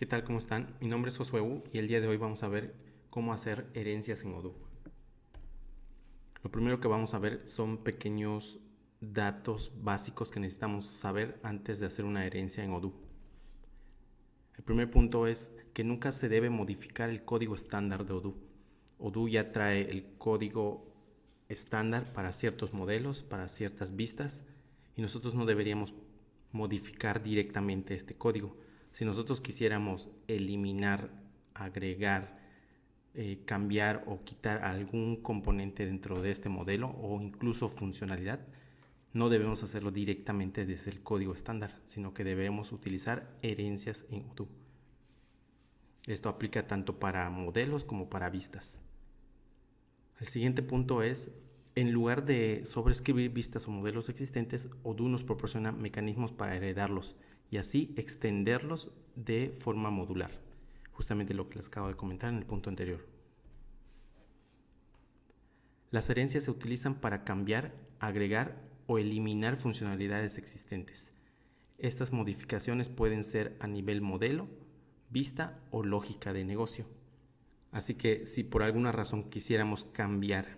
¿Qué tal? ¿Cómo están? Mi nombre es Josué Wu y el día de hoy vamos a ver cómo hacer herencias en Odoo. Lo primero que vamos a ver son pequeños datos básicos que necesitamos saber antes de hacer una herencia en Odoo. El primer punto es que nunca se debe modificar el código estándar de Odoo. Odoo ya trae el código estándar para ciertos modelos, para ciertas vistas, y nosotros no deberíamos modificar directamente este código. Si nosotros quisiéramos eliminar, agregar, cambiar o quitar algún componente dentro de este modelo o incluso funcionalidad, no debemos hacerlo directamente desde el código estándar, sino que debemos utilizar herencias en Odoo. Esto aplica tanto para modelos como para vistas. El siguiente punto es, en lugar de sobreescribir vistas o modelos existentes, Odoo nos proporciona mecanismos para heredarlos y así extenderlos de forma modular. Justamente lo que les acabo de comentar en el punto anterior. Las herencias se utilizan para cambiar, agregar o eliminar funcionalidades existentes. Estas modificaciones pueden ser a nivel modelo, vista o lógica de negocio. Así que si por alguna razón quisiéramos cambiar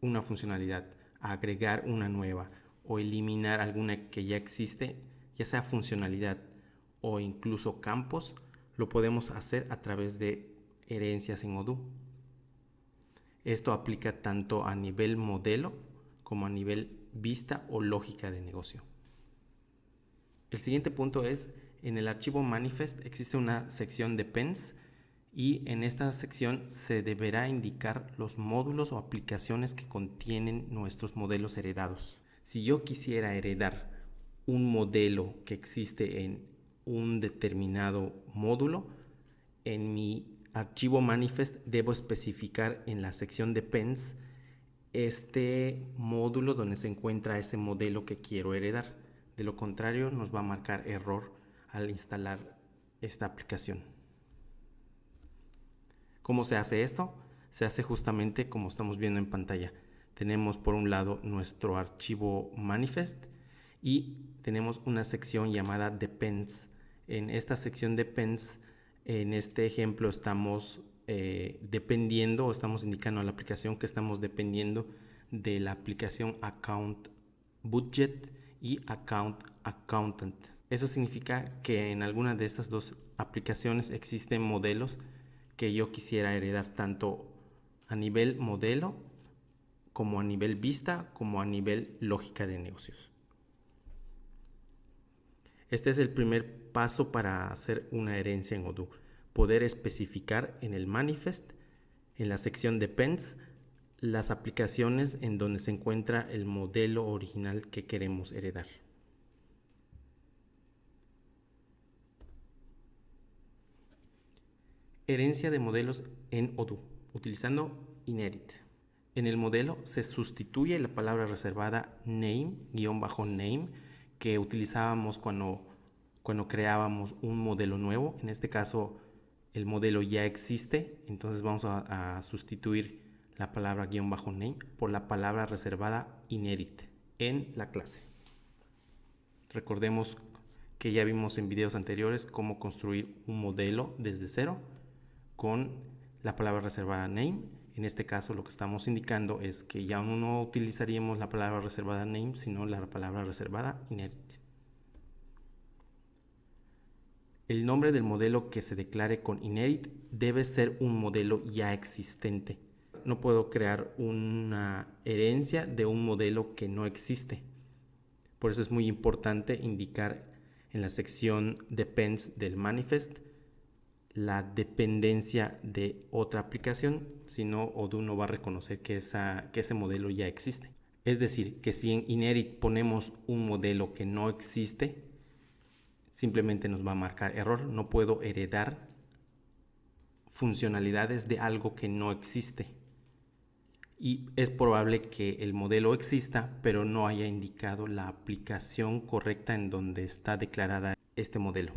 una funcionalidad, agregar una nueva o eliminar alguna que ya existe, ya sea funcionalidad o incluso campos, lo podemos hacer a través de herencias en Odoo. Esto aplica tanto a nivel modelo como a nivel vista o lógica de negocio. El siguiente punto es, en el archivo manifest existe una sección depends y en esta sección se deberá indicar los módulos o aplicaciones que contienen nuestros modelos heredados. Si yo quisiera heredar un modelo que existe en un determinado módulo, en mi archivo manifest debo especificar en la sección depends este módulo donde se encuentra ese modelo que quiero heredar. De lo contrario, nos va a marcar error al instalar esta aplicación. ¿Cómo se hace esto? Se hace justamente como estamos viendo en pantalla. Tenemos por un lado nuestro archivo manifest y tenemos una sección llamada depends. En esta sección depends, en este ejemplo estamos dependiendo o estamos indicando a la aplicación que estamos dependiendo de la aplicación account budget y account accountant. Eso significa que en alguna de estas dos aplicaciones existen modelos que yo quisiera heredar tanto a nivel modelo como a nivel vista como a nivel lógica de negocios. Este es el primer paso para hacer una herencia en Odoo. Poder especificar en el manifest, en la sección depends, las aplicaciones en donde se encuentra el modelo original que queremos heredar. Herencia de modelos en Odoo, utilizando inherit. En el modelo se sustituye la palabra reservada name, que utilizábamos cuando creábamos un modelo nuevo. En este caso, el modelo ya existe, entonces vamos a sustituir la palabra -name por la palabra reservada inherit en la clase. Recordemos que ya vimos en videos anteriores cómo construir un modelo desde cero con la palabra reservada name. En este caso lo que estamos indicando es que ya no utilizaríamos la palabra reservada name, sino la palabra reservada inherit. El nombre del modelo que se declare con inherit debe ser un modelo ya existente. No puedo crear una herencia de un modelo que no existe. Por eso es muy importante indicar en la sección depends del manifest la dependencia de otra aplicación, si no Odoo no va a reconocer que ese modelo ya existe. Es decir, que si en inherit ponemos un modelo que no existe, simplemente nos va a marcar error. No puedo heredar funcionalidades de algo que no existe. Y es probable que el modelo exista, pero no haya indicado la aplicación correcta en donde está declarada este modelo.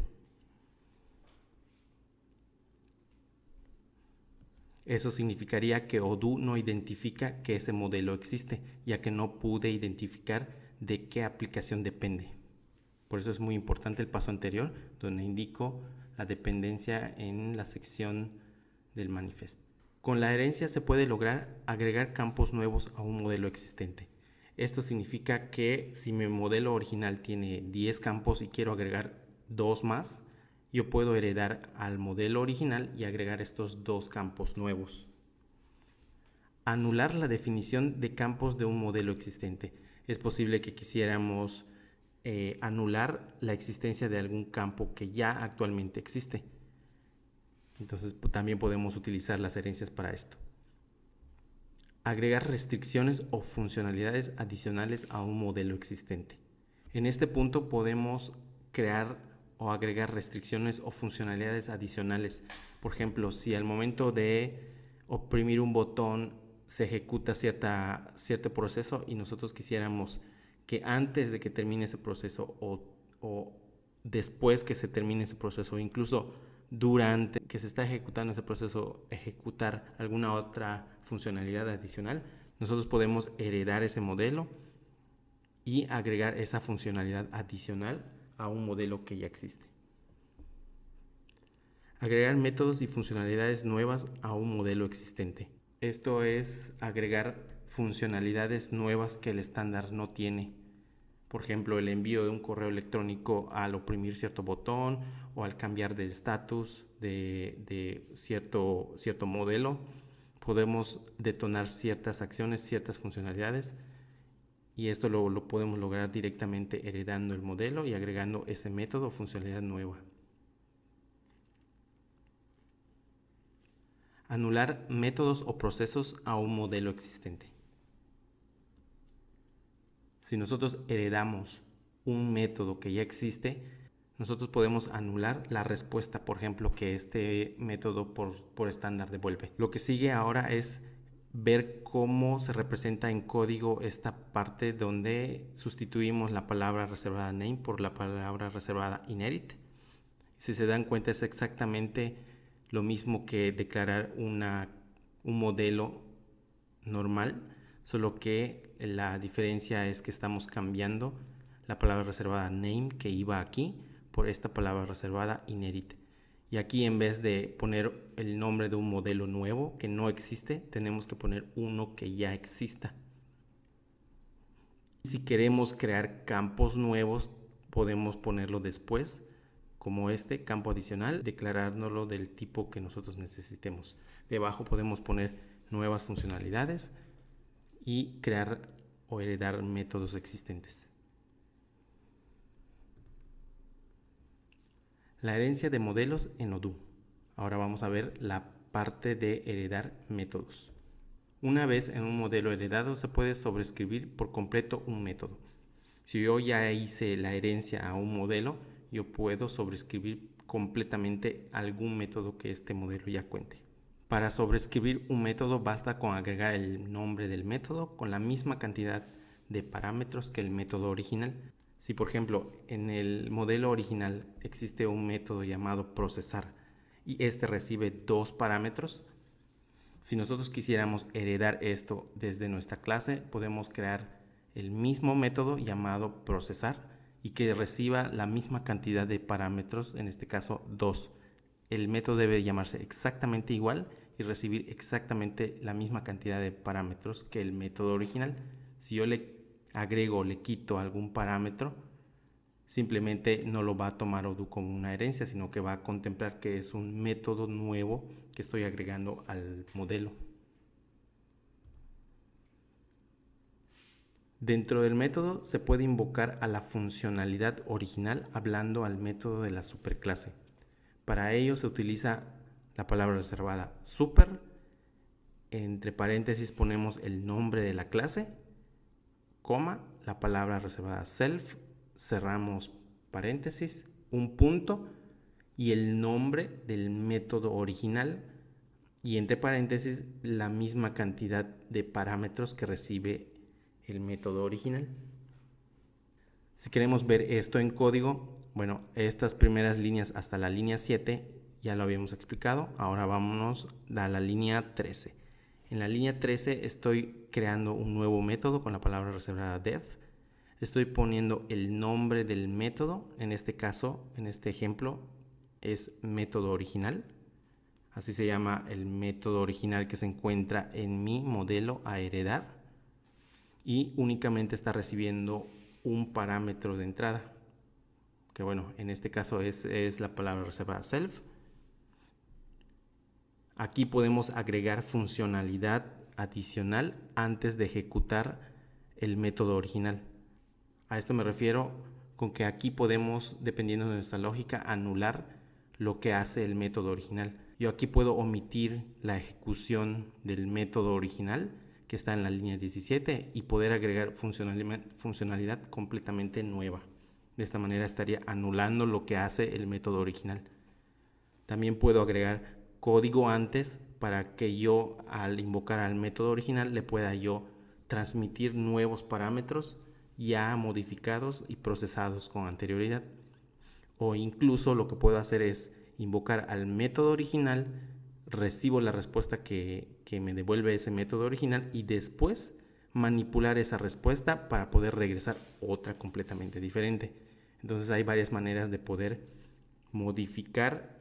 Eso significaría que Odoo no identifica que ese modelo existe, ya que no pude identificar de qué aplicación depende. Por eso es muy importante el paso anterior, donde indico la dependencia en la sección del manifest. Con la herencia se puede lograr agregar campos nuevos a un modelo existente. Esto significa que si mi modelo original tiene 10 campos y quiero agregar 2 más, yo puedo heredar al modelo original y agregar estos 2 campos nuevos. Anular la definición de campos de un modelo existente. Es posible que quisiéramos anular la existencia de algún campo que ya actualmente existe. Entonces también podemos utilizar las herencias para esto. Agregar restricciones o funcionalidades adicionales a un modelo existente. En este punto podemos crear o agregar restricciones o funcionalidades adicionales. Por ejemplo, si al momento de oprimir un botón se ejecuta cierto proceso y nosotros quisiéramos que antes de que termine ese proceso o después que se termine ese proceso, incluso durante que se está ejecutando ese proceso, ejecutar alguna otra funcionalidad adicional, nosotros podemos heredar ese modelo y agregar esa funcionalidad adicional a un modelo que ya existe. Agregar métodos y funcionalidades nuevas a un modelo existente. Esto es agregar funcionalidades nuevas que el estándar no tiene. Por ejemplo, el envío de un correo electrónico al oprimir cierto botón o al cambiar de estatus de cierto modelo. Podemos detonar ciertas acciones, ciertas funcionalidades, y esto lo podemos lograr directamente heredando el modelo y agregando ese método o funcionalidad nueva. Anular métodos o procesos a un modelo existente. Si nosotros heredamos un método que ya existe, nosotros podemos anular la respuesta, por ejemplo, que este método por estándar devuelve. Lo que sigue ahora es ver cómo se representa en código esta parte donde sustituimos la palabra reservada name por la palabra reservada inherit. Si se dan cuenta, es exactamente lo mismo que declarar un modelo normal, solo que la diferencia es que estamos cambiando la palabra reservada name que iba aquí por esta palabra reservada inherit. Y aquí, en vez de poner el nombre de un modelo nuevo que no existe, tenemos que poner uno que ya exista. Si queremos crear campos nuevos, podemos ponerlo después, como este campo adicional, declarárnoslo del tipo que nosotros necesitemos. Debajo podemos poner nuevas funcionalidades y crear o heredar métodos existentes. La herencia de modelos en Odoo. Ahora vamos a ver la parte de heredar métodos. Una vez en un modelo heredado se puede sobreescribir por completo un método. Si yo ya hice la herencia a un modelo, yo puedo sobreescribir completamente algún método que este modelo ya cuente. Para sobreescribir un método basta con agregar el nombre del método con la misma cantidad de parámetros que el método original. Si, por ejemplo, en el modelo original existe un método llamado procesar y este recibe 2 parámetros, si nosotros quisiéramos heredar esto desde nuestra clase, podemos crear el mismo método llamado procesar y que reciba la misma cantidad de parámetros, en este caso 2. El método debe llamarse exactamente igual y recibir exactamente la misma cantidad de parámetros que el método original. Si yo le agrego o le quito algún parámetro, simplemente no lo va a tomar Odoo como una herencia, sino que va a contemplar que es un método nuevo que estoy agregando al modelo. Dentro del método se puede invocar a la funcionalidad original hablando al método de la superclase. Para ello se utiliza la palabra reservada super, entre paréntesis ponemos el nombre de la clase, coma, la palabra reservada self, cerramos paréntesis, un punto y el nombre del método original y entre paréntesis la misma cantidad de parámetros que recibe el método original. Si queremos ver esto en código, bueno, estas primeras líneas hasta la línea 7 ya lo habíamos explicado. Ahora vámonos a la línea 13. En la línea 13 estoy creando un nuevo método con la palabra reservada def. Estoy poniendo el nombre del método, en este caso, en este ejemplo, es método original. Así se llama el método original que se encuentra en mi modelo a heredar. Y únicamente está recibiendo un parámetro de entrada, que bueno, en este caso es la palabra reservada self. Aquí podemos agregar funcionalidad adicional antes de ejecutar el método original. A esto me refiero con que aquí podemos, dependiendo de nuestra lógica, anular lo que hace el método original. Yo aquí puedo omitir la ejecución del método original que está en la línea 17 y poder agregar funcionalidad completamente nueva. De esta manera estaría anulando lo que hace el método original. También puedo agregar código antes para que yo, al invocar al método original, le pueda yo transmitir nuevos parámetros ya modificados y procesados con anterioridad. O incluso lo que puedo hacer es invocar al método original, recibo la respuesta que me devuelve ese método original y después manipular esa respuesta para poder regresar otra completamente diferente. Entonces hay varias maneras de poder modificar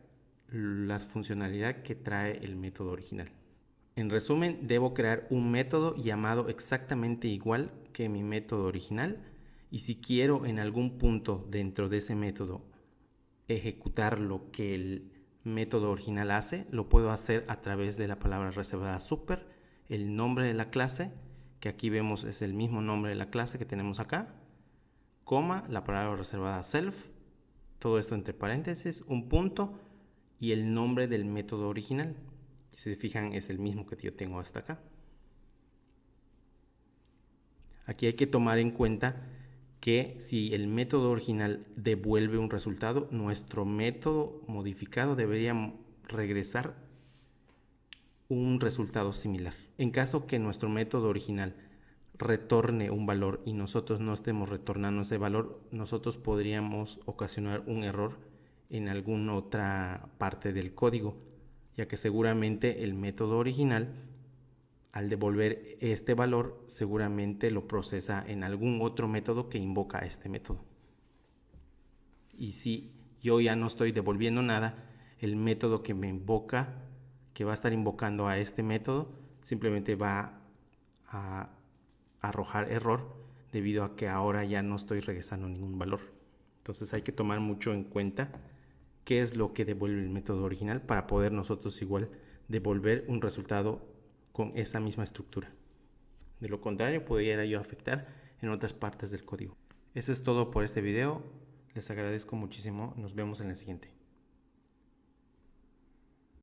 la funcionalidad que trae el método original. En resumen, debo crear un método llamado exactamente igual que mi método original, y si quiero en algún punto dentro de ese método ejecutar lo que el método original hace, lo puedo hacer a través de la palabra reservada super, el nombre de la clase, que aquí vemos es el mismo nombre de la clase que tenemos acá, coma, la palabra reservada self, todo esto entre paréntesis, un punto y el nombre del método original. Si se fijan, es el mismo que yo tengo hasta acá. Aquí hay que tomar en cuenta que si el método original devuelve un resultado, nuestro método modificado debería regresar un resultado similar. En caso que nuestro método original retorne un valor y nosotros no estemos retornando ese valor, nosotros podríamos ocasionar un error en alguna otra parte del código, ya que seguramente el método original, al devolver este valor, seguramente lo procesa en algún otro método que invoca a este método. Y si yo ya no estoy devolviendo nada, el método que me invoca, que va a estar invocando a este método, simplemente va a arrojar error debido a que ahora ya no estoy regresando ningún valor. Entonces hay que tomar mucho en cuenta qué es lo que devuelve el método original para poder nosotros igual devolver un resultado con esa misma estructura. De lo contrario, pudiera yo afectar en otras partes del código. Eso es todo por este video. Les agradezco muchísimo. Nos vemos en el siguiente.